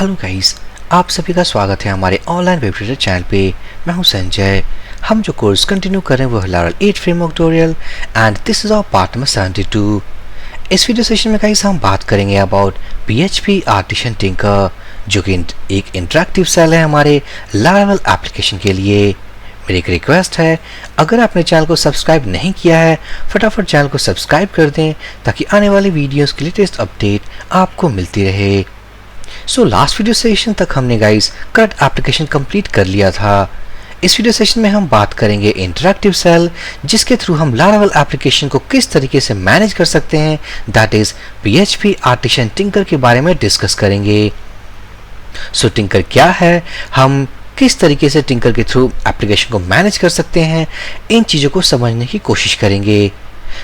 Hello guys, आप सभी का स्वागत है हमारे ऑनलाइन वेब ट्यूटर चैनल पे। मैं हूं संजय। हम जो कोर्स कंटिन्यू कर रहे हैं वो है Laravel 8 framework tutorial and this is our part number 72। इस वीडियो सेशन में गाइस हम बात करेंगे अबाउट PHP आर्टिसन टिंकर, जो कि एक इंटरैक्टिव सेल है हमारे Laravel एप्लीकेशन के लिए। मेरी एक रिक्वेस्ट है, अगर आपने चैनल को सब्सक्राइब नहीं किया है फटाफट चैनल को सब्सक्राइब कर दें ताकि आने वाली वीडियोस की लेटेस्ट अपडेट आपको मिलती रहे। सो लास्ट वीडियो सेशन तक हमने गाइस करंट एप्लीकेशन कंप्लीट कर लिया था। इस वीडियो सेशन में हम बात करेंगे इंटरैक्टिव सेल, जिसके थ्रू हम Laravel एप्लीकेशन को किस तरीके से मैनेज कर सकते हैं, that is PHP artisan tinker के बारे में डिस्कस करेंगे। सो टिंकर क्या है, हम किस तरीके से टिंकर के थ्रू एप्लीकेशन को मैनेज कर सकते हैं, इन चीज़ों को समझने की कोशिश करेंगे।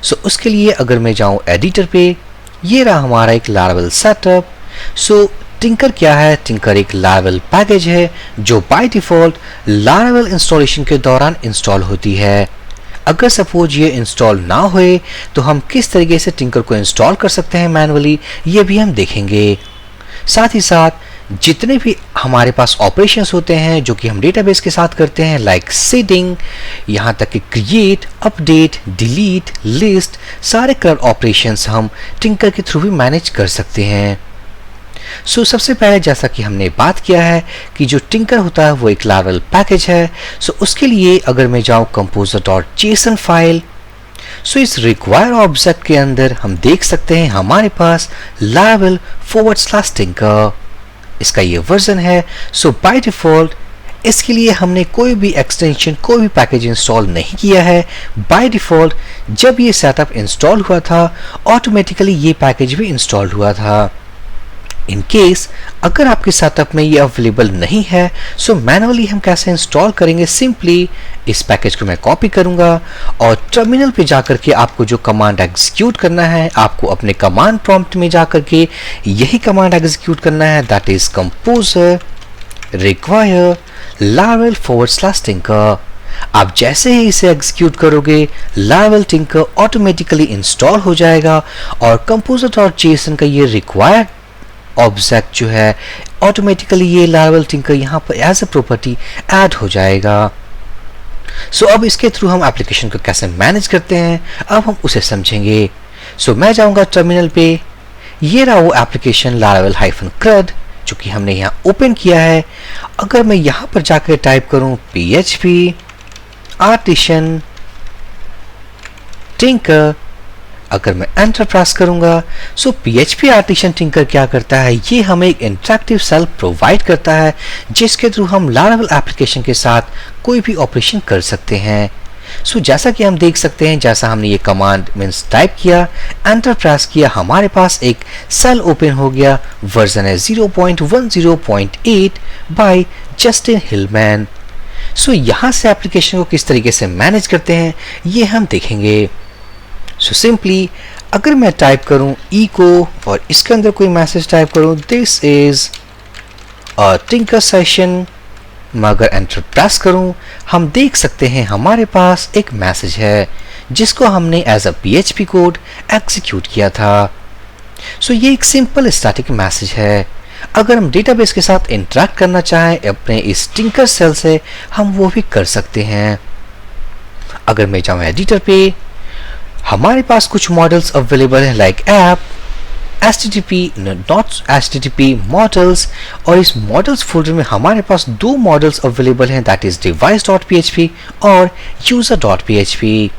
सो उसके लिए अगर मैं जाऊं एडिटर पे, ये रहा हमारा एक Laravel सेटअप। सो टिंकर क्या है? टिंकर एक Laravel पैकेज है जो बाय डिफ़ॉल्ट Laravel इंस्टॉलेशन के दौरान इंस्टॉल होती है। अगर सपोज ये इंस्टॉल ना होए तो हम किस तरीके से टिंकर को इंस्टॉल कर सकते हैं मैनुअली, ये भी हम देखेंगे। साथ ही साथ जितने भी हमारे पास ऑपरेशंस होते हैं जो कि हम डेटाबेस के साथ करते हैं, लाइक सीडिंग, यहाँ तक कि क्रिएट, अपडेट, डिलीट, लिस्ट, सारे करंट ऑपरेशंस हम टिंकर के थ्रू भी मैनेज कर सकते हैं। सो सबसे पहले जैसा कि हमने बात किया है कि जो टिंकर होता है वो एक Laravel पैकेज है। सो उसके लिए अगर मैं जाऊँ composer.json फाइल, सो इस रिक्वायर ऑब्जेक्ट के अंदर हम देख सकते हैं हमारे पास Laravel/टिंकर, इसका ये वर्जन है। सो बाय डिफ़ॉल्ट इसके लिए हमने कोई भी एक्सटेंशन, कोई भी पैकेज इंस्टॉल नहीं किया है। बाय डिफ़ॉल्ट जब ये सेटअप इंस्टॉल हुआ था ऑटोमेटिकली ये पैकेज भी इंस्टॉल हुआ था। इन केस अगर आपके सेटअप में ये अवेलेबल नहीं है, सो मैनुअली हम कैसे इंस्टॉल करेंगे, सिंपली इस पैकेज को मैं कॉपी करूंगा और टर्मिनल पे जाकर के आपको जो कमांड एग्जीक्यूट करना है, आपको अपने कमांड प्रॉम्प्ट में जाकर के यही कमांड एग्जीक्यूट करना है, दैट इज composer require Laravel/टिंकर। आप जैसे ही इसे एग्जीक्यूट करोगे Laravel टिंकर ऑटोमेटिकली इंस्टॉल हो जाएगा और composer.json का ये रिक्वायर्ड ऑब्जेक्ट जो है ऑटोमेटिकली ये Laravel टिंकर यहाँ पर एज ए प्रॉपर्टी ऐड हो जाएगा। सो अब इसके थ्रू हम एप्लीकेशन को कैसे मैनेज करते हैं, अब हम उसे समझेंगे। सो मैं जाऊँगा टर्मिनल पे, ये रहा वो एप्लीकेशन Laravel-CRUD जो कि हमने यहाँ ओपन किया है। अगर मैं यहाँ पर जाकर टाइप करूँ PHP आर्टिसन टिंकर, अगर मैं एंटर प्रेस करूंगा, सो PHP आर्टिसन टिंकर क्या करता है, ये हमें एक इंटरैक्टिव सेल प्रोवाइड करता है जिसके थ्रू हम Laravel एप्लीकेशन के साथ कोई भी ऑपरेशन कर सकते हैं। सो जैसा कि हम देख सकते हैं, जैसा हमने ये कमांड मीन्स टाइप किया, एंटर प्रेस किया, हमारे पास एक सेल ओपन हो गया। वर्जन है 0.10.8 बाय जस्टिन हिलमैन। सो यहाँ से एप्लीकेशन को किस तरीके से मैनेज करते हैं ये हम देखेंगे। सो सिंपली अगर मैं टाइप करूं echo और इसके अंदर कोई मैसेज टाइप करूं this is a tinker session, मैं अगर एंटर प्रेस करूं, हम देख सकते हैं हमारे पास एक मैसेज है जिसको हमने as a PHP code execute किया था। सो ये एक सिंपल स्टैटिक मैसेज है। अगर हम डेटाबेस के साथ इंटरैक्ट करना चाहें अपने इस टिंकर सेल से, हम वो भी कर सकते हैं। अगर मैं जाऊँ एडिटर पे, हमारे पास कुछ मॉडल्स अवेलेबल हैं like app, HTTP, not HTTP models, और इस मॉडल्स फोल्डर में हमारे पास दो मॉडल्स अवेलेबल हैं, दैट इज device.php और user.php।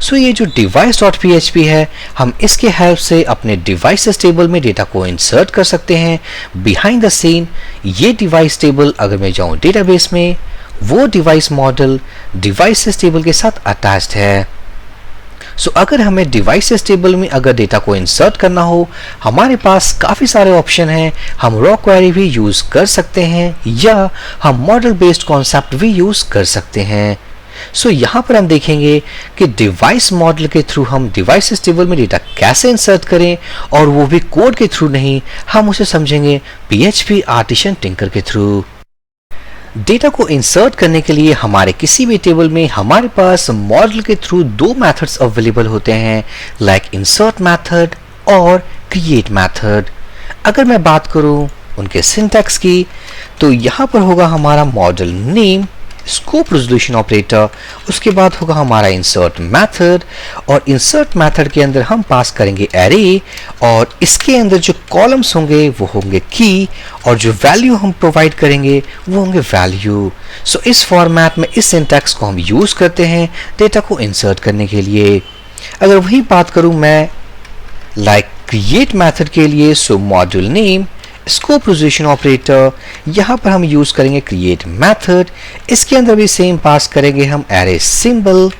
सो ये जो device.php है, हम इसके हेल्प से अपने डिवाइसेस टेबल में डेटा को इंसर्ट कर सकते हैं। बिहाइंड द सीन ये डिवाइस टेबल, अगर मैं जाऊँ डेटाबेस में, वो डिवाइस मॉडल डिवाइसेस टेबल के साथ अटैच्ड है। सो अगर हमें डिवाइसेस टेबल में अगर डेटा को इंसर्ट करना हो, हमारे पास काफ़ी सारे ऑप्शन हैं। हम रॉ क्वेरी भी यूज़ कर सकते हैं या हम मॉडल बेस्ड कॉन्सेप्ट भी यूज़ कर सकते हैं। सो यहाँ पर हम देखेंगे कि डिवाइस मॉडल के थ्रू हम डिवाइसेस टेबल में डेटा कैसे इंसर्ट करें, और वो भी कोड के थ्रू नहीं, हम उसे समझेंगे PHP आर्टिसन टिंकर के थ्रू। डेटा को इंसर्ट करने के लिए हमारे किसी भी टेबल में हमारे पास मॉडल के थ्रू दो मेथड्स अवेलेबल होते हैं, लाइक इंसर्ट मेथड और क्रिएट मेथड। अगर मैं बात करूं उनके सिंटैक्स की, तो यहाँ पर होगा हमारा model name, scope resolution operator, उसके बाद होगा हमारा इंसर्ट मेथड, और इंसर्ट मेथड के अंदर हम पास करेंगे एरे, और इसके अंदर जो कॉलम्स होंगे वो होंगे की, और जो वैल्यू हम प्रोवाइड करेंगे वो होंगे वैल्यू। सो इस फॉर्मेट में इस सिंटैक्स को हम यूज करते हैं डेटा को इंसर्ट करने के लिए। अगर वही बात करूं मैं लाइक क्रिएट मेथड के लिए, so module name, scope resolution operator, यहाँ पर हम यूज करेंगे क्रिएट मेथड, इसके अंदर भी सेम पास करेंगे हम एरे सिंबल,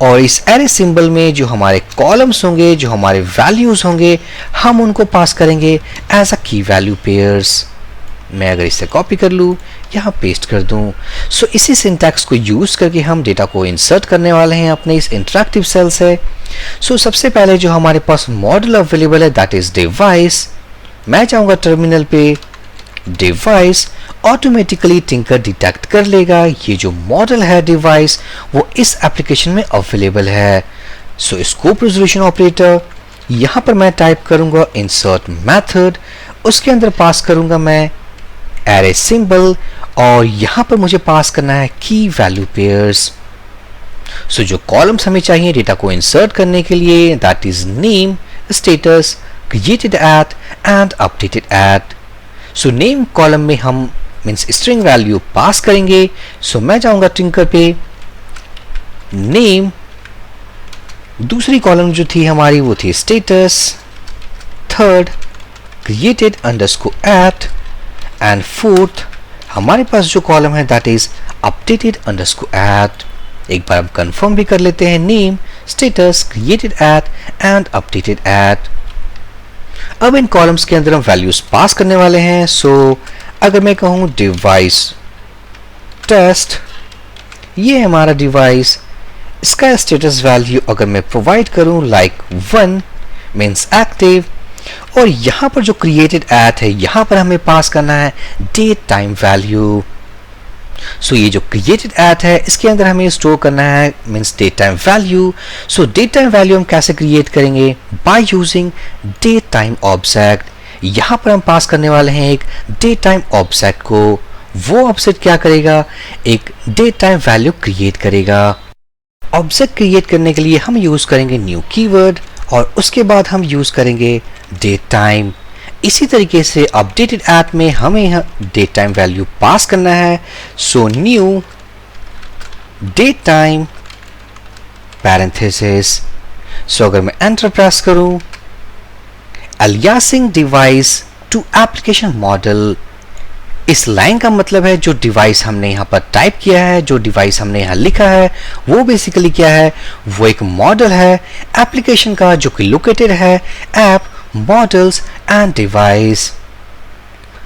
और इस एरे सिंबल में जो हमारे कॉलम्स होंगे, जो हमारे वैल्यूज होंगे, हम उनको पास करेंगे एज अ की वैल्यू पेयर्स। मैं अगर इसे कॉपी कर लूँ, यहाँ पेस्ट कर दूँ, सो इसी सिंटैक्स को यूज करके हम डेटा को इंसर्ट करने वाले हैं अपने इस इंटरैक्टिव सेल से। सो सबसे पहले जो हमारे पास मॉडल अवेलेबल है दैट इज डिवाइस। मैं चाहूँगा टर्मिनल पे डिवाइस, ऑटोमेटिकली टिंकर डिटेक्ट कर लेगा ये जो मॉडल है डिवाइस वो इस एप्लीकेशन में अवेलेबल है। सो स्कोप रेजोल्यूशन ऑपरेटर, यहाँ पर मैं टाइप करूँगा इंसर्ट मेथड, उसके अंदर पास करूँगा मैं एरे सिंबल, और यहाँ पर मुझे पास करना है की वैल्यू पेयर्स। सो जो कॉलम्स हमें चाहिए डेटा को इंसर्ट करने के लिए that is name, status, created at and updated at। So name column में हम मीन्स स्ट्रिंग वैल्यू पास करेंगे। सो मैं जाऊंगा टिंकर पे, नेम, दूसरी कॉलम जो थी हमारी वो थी status, third created underscore at, and fourth हमारे पास जो कॉलम है that is updated underscore at। एक बार हम कंफर्म भी कर लेते हैं, name, status, created at and updated at। अब इन कॉलम्स के अंदर हम वैल्यूज पास करने वाले हैं। सो अगर मैं कहूँ डिवाइस टेस्ट, ये हमारा डिवाइस, इसका स्टेटस वैल्यू अगर मैं प्रोवाइड करूँ लाइक 1 मीन्स एक्टिव, और यहाँ पर जो क्रिएटेड एट है यहाँ पर हमें पास करना है डेट टाइम वैल्यू। सो ये जो क्रिएटेड एट है इसके अंदर हमें स्टोर करना है means date time value. So date time value हम कैसे क्रिएट करेंगे, by using date time object. यहाँ पर हम पास करने वाले हैं एक डेट टाइम ऑब्जेक्ट को, वो ऑब्जेक्ट क्या करेगा, एक डेट टाइम वैल्यू क्रिएट करेगा। ऑब्जेक्ट क्रिएट करने के लिए हम यूज करेंगे न्यू कीवर्ड, और उसके बाद हम यूज करेंगे डेट टाइम। इसी तरीके से अपडेटेड ऐप में हमें यहाँ डेट टाइम वैल्यू पास करना है। So new date time parenthesis. So अगर मैं एंटर प्रेस करूं, aliasing device to application model, इस लाइन का मतलब है जो डिवाइस हमने यहाँ पर टाइप किया है, जो डिवाइस हमने यहाँ लिखा है वो बेसिकली क्या है, वो एक मॉडल है एप्लीकेशन का जो कि लोकेटेड है app, models and device.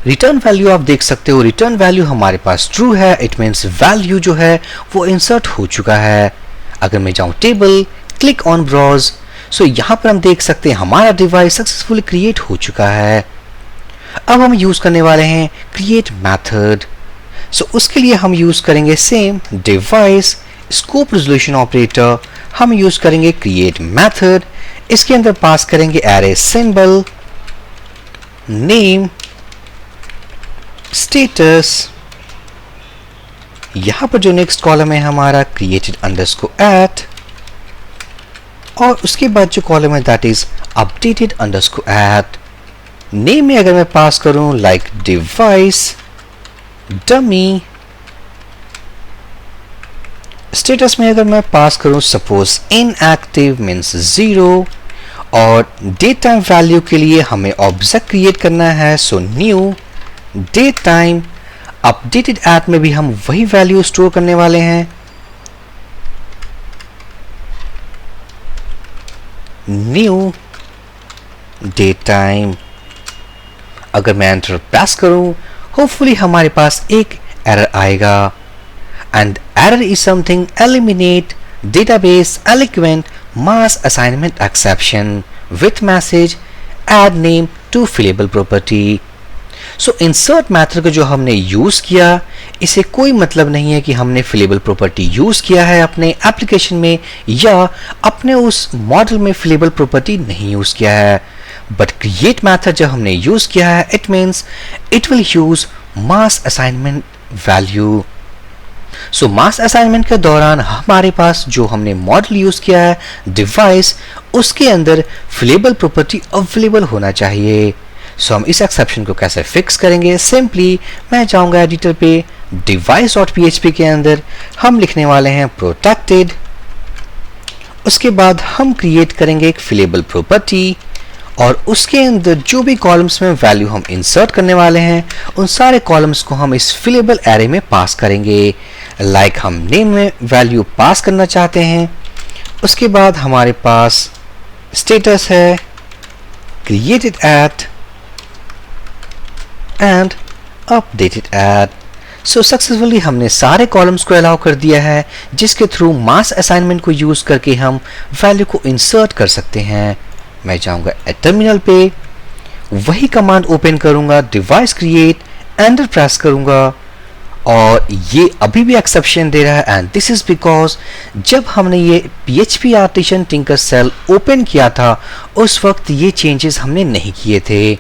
Return value आप देख सकते हो, रिटर्न वैल्यू हमारे पास ट्रू है, इट मीन्स वैल्यू जो है वो इंसर्ट हो चुका है। अगर मैं जाऊं टेबल, क्लिक ऑन ब्राउज, सो यहाँ पर हम देख सकते हैं हमारा डिवाइस सक्सेसफुली क्रिएट हो चुका है। अब हम यूज करने वाले हैं क्रिएट मेथड। सो उसके लिए हम यूज करेंगे same device, scope resolution operator, हम यूज करेंगे क्रिएट मेथड, इसके अंदर पास करेंगे एरे सिंबल, नेम, स्टेटस, यहां पर जो नेक्स्ट कॉलम है हमारा क्रिएटेड अंडरस्कोर एट, और उसके बाद जो कॉलम है that is updated underscore at. Name में अगर मैं पास करूं लाइक डिवाइस डमी, स्टेटस में अगर मैं पास करूं सपोज इनएक्टिव मीन्स 0, और डेट टाइम वैल्यू के लिए हमें ऑब्जेक्ट क्रिएट करना है। So new date time, updated at में भी हम वही वैल्यू स्टोर करने वाले हैं, न्यू डेट टाइम। अगर मैं एंटर प्रेस करूं, होपफुली हमारे पास एक एरर आएगा, and error is something illuminate database eloquent mass assignment exception with message add name to fillable property. So insert method को जो हमने यूज किया, इसे कोई मतलब नहीं है कि हमने फिलेबल प्रॉपर्टी यूज किया है अपने एप्लीकेशन में या अपने उस मॉडल में फिलेबल प्रॉपर्टी नहीं यूज किया है, बट क्रिएट मेथड जब हमने यूज किया है, it means it will use mass assignment value. So mass assignment के दौरान हमारे पास जो हमने मॉडल यूज किया है डिवाइस, उसके अंदर फिलेबल प्रॉपर्टी अवेलेबल होना चाहिए। सो हम इस एक्सेप्शन को कैसे फिक्स करेंगे? सिंपली मैं जाऊंगा एडिटर पे, device.php के अंदर हम लिखने वाले हैं प्रोटेक्टेड, उसके बाद हम क्रिएट करेंगे एक फिलेबल प्रॉपर्टी और उसके अंदर जो भी कॉलम्स में वैल्यू हम इंसर्ट करने वाले हैं उन सारे कॉलम्स को हम इस फिलेबल एरे में पास करेंगे। लाइक हम नेम में वैल्यू पास करना चाहते हैं, उसके बाद हमारे पास स्टेटस है created at and updated at. So successfully हमने सारे कॉलम्स को अलाउ कर दिया है जिसके थ्रू मास असाइनमेंट को यूज करके हम वैल्यू को इंसर्ट कर सकते हैं। मैं जाऊंगा टर्मिनल पे, वही कमांड ओपन करूंगा, डिवाइस क्रिएट, एंटर प्रेस करूंगा और ये अभी भी एक्सेप्शन दे रहा है। एंड दिस इज बिकॉज जब हमने ये PHP artisan tinker shell open किया था उस वक्त ये चेंजेस हमने नहीं किए थे।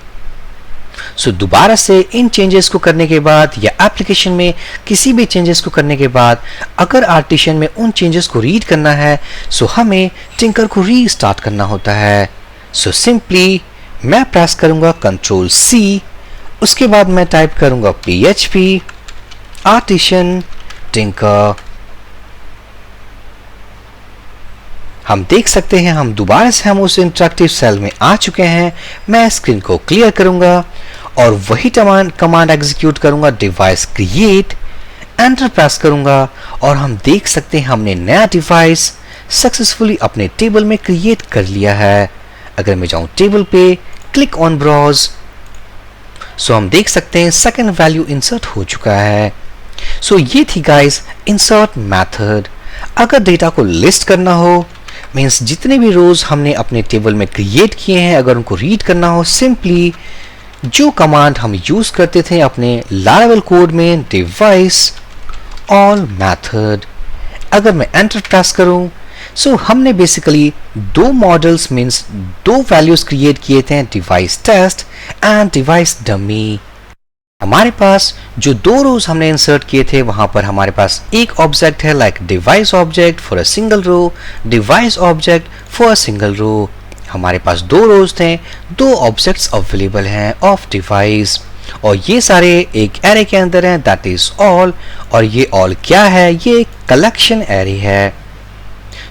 सो दोबारा से इन चेंजेस को करने के बाद या एप्लीकेशन में किसी भी चेंजेस को करने के बाद अगर आर्टिसन में उन चेंजेस को रीड करना है सो हमें टिंकर को रीस्टार्ट करना होता है। सो सिंपली मैं प्रेस करूंगा Ctrl+C, उसके बाद मैं टाइप करूंगा PHP आर्टिसन टिंकर। हम देख सकते हैं हम दोबारा से हम उस इंटरैक्टिव सेल में आ चुके हैं। मैं स्क्रीन को क्लियर करूंगा और वही कमांड एग्जीक्यूट करूंगा, डिवाइस क्रिएट, एंटर प्रेस करूंगा और हम देख सकते हैं हमने नया डिवाइस सक्सेसफुली अपने टेबल में क्रिएट कर लिया है। अगर मैं जाऊं टेबल पे, क्लिक ऑन ब्राउज, सो हम देख सकते हैं सेकंड वैल्यू इंसर्ट हो चुका है। सो ये थी गाइस इंसर्ट मेथड। अगर डेटा को लिस्ट करना हो, मीन्स जितने भी रोज हमने अपने टेबल में क्रिएट किए हैं अगर उनको रीड करना हो, सिंपली जो कमांड हम यूज करते थे अपने लारावेल कोड में, डिवाइस ऑल मेथड। अगर मैं एंटर प्रेस करूं सो हमने बेसिकली दो मॉडल्स मीन्स दो वैल्यूज क्रिएट किए थे, device test and device dummy. हमारे पास जो दो रोज हमने इंसर्ट किए थे वहां पर हमारे पास एक ऑब्जेक्ट है like device object for a single row, device object for a single row. हमारे पास दो रोज थे, दो ऑब्जेक्ट्स अवेलेबल हैं ऑफ डिवाइस और ये सारे एक एरे के अंदर हैं, दैट इज ऑल। और ये ऑल क्या है? ये कलेक्शन एरे है।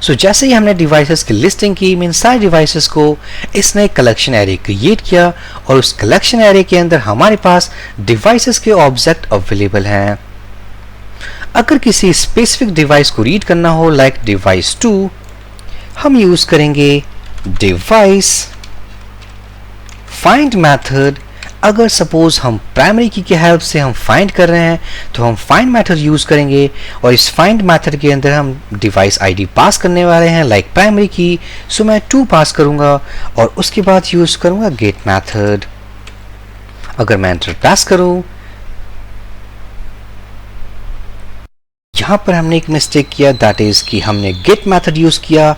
सो जैसे ही हमने डिवाइसेस की लिस्टिंग की, मीन सारे डिवाइसेस को इसने कलेक्शन एरे क्रिएट किया और उस कलेक्शन एरे के अंदर हमारे पास डिवाइसेस के ऑब्जेक्ट अवेलेबल हैं। अगर किसी स्पेसिफिक डिवाइस को रीड करना हो लाइक डिवाइस 2, हम यूज करेंगे डिवाइस फाइंड मेथड। अगर सपोज हम प्राइमरी की हेल्प से हम फाइंड कर रहे हैं तो हम फाइंड मेथड यूज करेंगे और इस फाइंड मेथड के अंदर हम डिवाइस आईडी पास करने वाले हैं लाइक प्राइमरी की। सो मैं 2 पास करूंगा और उसके बाद यूज करूंगा गेट मेथड। अगर मैं एंटर प्रेस करूं, यहां पर हमने एक मिस्टेक किया, दैट इज कि हमने गेट मेथड यूज किया।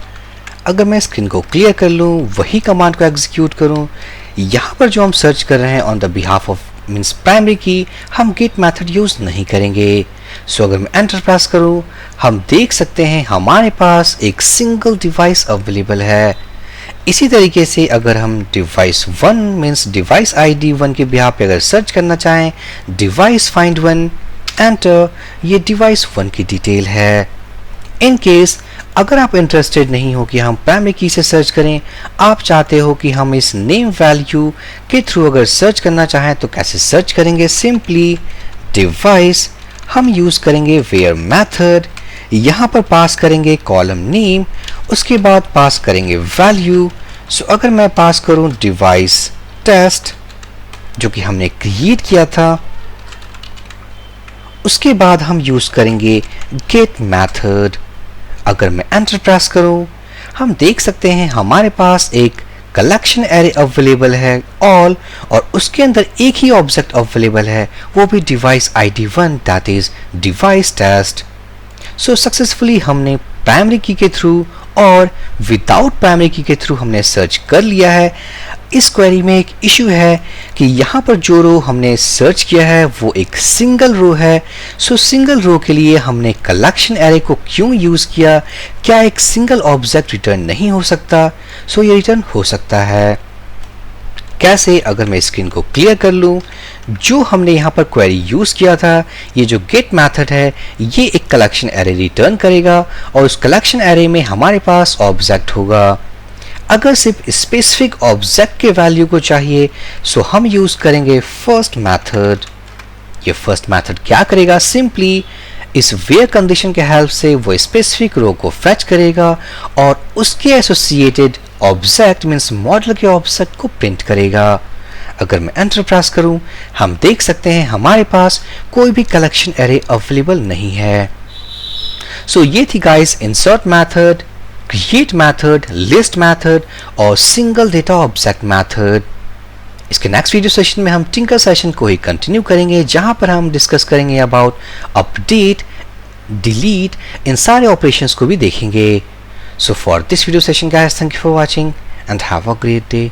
अगर मैं स्क्रीन को क्लियर कर लूं, वही कमांड को एग्जीक्यूट करूं, यहाँ पर जो हम सर्च कर रहे हैं on the behalf of means primary की, हम गेट मेथड यूज नहीं करेंगे। सो अगर मैं एंटर प्रेस करूँ, हम देख सकते हैं हमारे पास एक सिंगल डिवाइस अवेलेबल है। इसी तरीके से अगर हम डिवाइस 1 मीन्स डिवाइस आईडी 1 के बिहाफ पे अगर सर्च करना चाहें, डिवाइस फाइंड 1, एंटर, ये डिवाइस 1 की डिटेल है। इन केस अगर आप इंटरेस्टेड नहीं हो कि हम प्राइमरी की से सर्च करें, आप चाहते हो कि हम इस नेम वैल्यू के थ्रू अगर सर्च करना चाहें तो कैसे सर्च करेंगे? सिंपली डिवाइस हम यूज करेंगे वेयर मेथड, यहाँ पर पास करेंगे कॉलम नेम, उसके बाद पास करेंगे वैल्यू। सो अगर मैं पास करूं डिवाइस टेस्ट जो कि हमने क्रिएट किया था, उसके बाद हम यूज करेंगे गेट मेथड। अगर मैं एंटर प्रेस करूं, हम देख सकते हैं हमारे पास एक कलेक्शन एरे अवेलेबल है ऑल और उसके अंदर एक ही ऑब्जेक्ट अवेलेबल है, वो भी device ID 1 that is device test. So successfully हमने प्राइमरी की के थ्रू और विदाउट प्राइमरी की के थ्रू हमने सर्च कर लिया है। इस क्वेरी में एक इशू है कि यहाँ पर जो रो हमने सर्च किया है वो एक सिंगल रो है। सो सिंगल रो के लिए हमने कलेक्शन एरे को क्यों यूज किया? क्या एक सिंगल ऑब्जेक्ट रिटर्न नहीं हो सकता? सो ये रिटर्न हो सकता है। कैसे? अगर मैं स्क्रीन को क्लियर कर लूं, जो हमने यहाँ पर क्वेरी यूज किया था, ये जो गेट मेथड है ये एक कलेक्शन एरे रिटर्न करेगा और उस कलेक्शन एरे में हमारे पास ऑब्जेक्ट होगा। अगर सिर्फ स्पेसिफिक ऑब्जेक्ट के वैल्यू को चाहिए सो हम यूज करेंगे फर्स्ट मेथड। ये फर्स्ट मेथड क्या करेगा? सिंपली इस वेयर कंडीशन के हेल्प से वो स्पेसिफिक रो को फेच करेगा और उसके एसोसिएटेड ऑब्जेक्ट मींस मॉडल के ऑब्जेक्ट को प्रिंट करेगा। अगर मैं एंटर प्रेस करूं, हम देख सकते हैं हमारे पास कोई भी कलेक्शन एरे अवेलेबल नहीं है। सो ये थी guys insert method, create method, list method और सिंगल डेटा ऑब्जेक्ट मेथड। इसके नेक्स्ट वीडियो सेशन में हम टिंकर सेशन को ही कंटिन्यू करेंगे, जहां पर हम डिस्कस करेंगे अबाउट अपडेट, डिलीट, इन सारे ऑपरेशंस को भी देखेंगे। So for this video session guys, thank you for watching and have a great day.